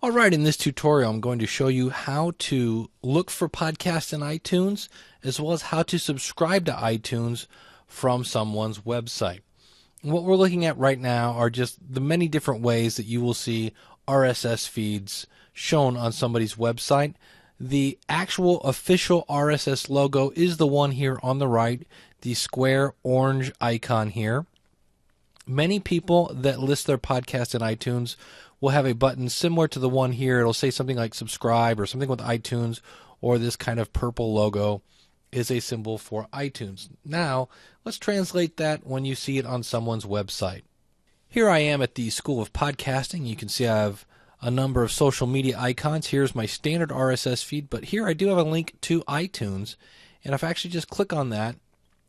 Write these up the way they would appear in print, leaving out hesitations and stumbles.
All right, in this tutorial, I'm going to show you how to look for podcasts in iTunes, as well as how to subscribe to iTunes from someone's website. What we're looking at right now are just the many different ways that you will see RSS feeds shown on somebody's website. The actual official RSS logo is the one here on the right, the square orange icon here. Many people that list their podcast in iTunes will have a button similar to the one here. It'll say something like subscribe or something with iTunes, or this kind of purple logo is a symbol for iTunes. Now, let's translate that when you see it on someone's website. Here I am at the School of Podcasting. You can see I have a number of social media icons. Here's my standard RSS feed, but here I do have a link to iTunes, and if I actually just click on that,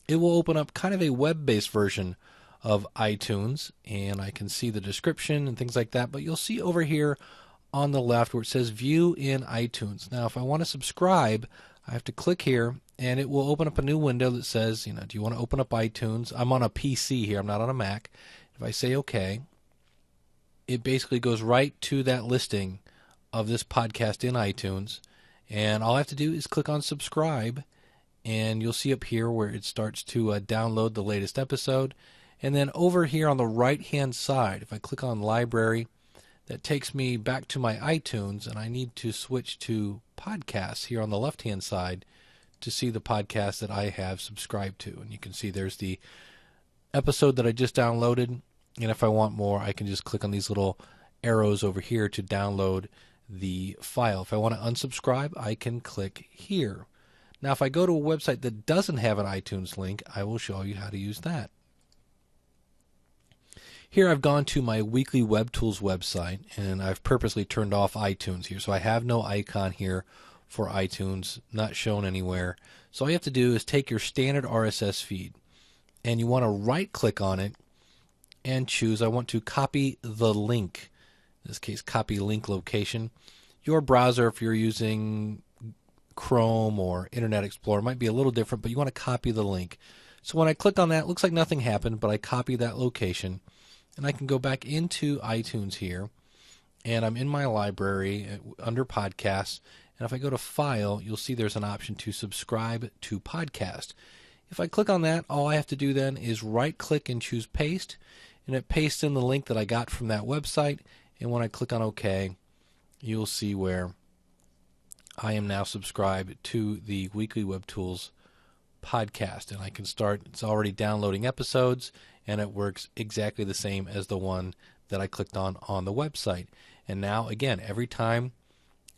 it will open up kind of a web-based version of iTunes, and I can see the description and things like that. But you'll see over here on the left where it says View in iTunes. Now, if I want to subscribe, I have to click here, and it will open up a new window that says, do you want to open up iTunes? I'm on a PC here. I'm not on a Mac. If I say OK, it basically goes right to that listing of this podcast in iTunes, and all I have to do is click on subscribe, and you'll see up here where it starts to download the latest episode. And then over here on the right-hand side, if I click on Library, that takes me back to my iTunes, and I need to switch to Podcasts here on the left-hand side to see the podcast that I have subscribed to. And you can see there's the episode that I just downloaded, and if I want more, I can just click on these little arrows over here to download the file. If I want to unsubscribe, I can click here. Now, if I go to a website that doesn't have an iTunes link, I will show you how to use that. Here I've gone to my Weekly Web Tools website, and I've purposely turned off iTunes here. So I have no icon here for iTunes, not shown anywhere. So all you have to do is take your standard RSS feed, and you want to right-click on it and choose, I want to copy the link. In this case, copy link location. Your browser, if you're using Chrome or Internet Explorer, might be a little different, but you want to copy the link. So when I click on that, it looks like nothing happened, but I copy that location. And I can go back into iTunes here, and I'm in my library under podcasts. And if I go to File, you'll see there's an option to subscribe to podcast. If I click on that, all I have to do then is right-click and choose Paste, and it pastes in the link that I got from that website. And when I click on OK, you'll see where I am now subscribed to the Weekly Web Tools podcast, and I can start. It's already downloading episodes, and it works exactly the same as the one that I clicked on the website. And now, again, every time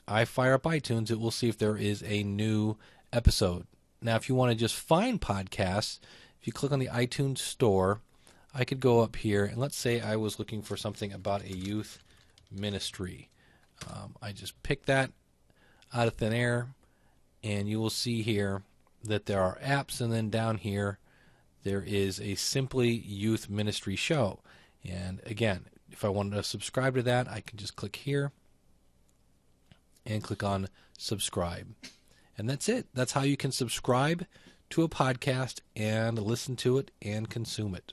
I fire up iTunes, it will see if there is a new episode. Now, if you want to just find podcasts, if you click on the iTunes Store, I could go up here, and let's say I was looking for something about a youth ministry. I just pick that out of thin air, and you will see here that there are apps, and then down here there is a Simply Youth Ministry show. And again, if I wanted to subscribe to that, I can just click here and click on subscribe. And that's it. That's how you can subscribe to a podcast and listen to it and consume it.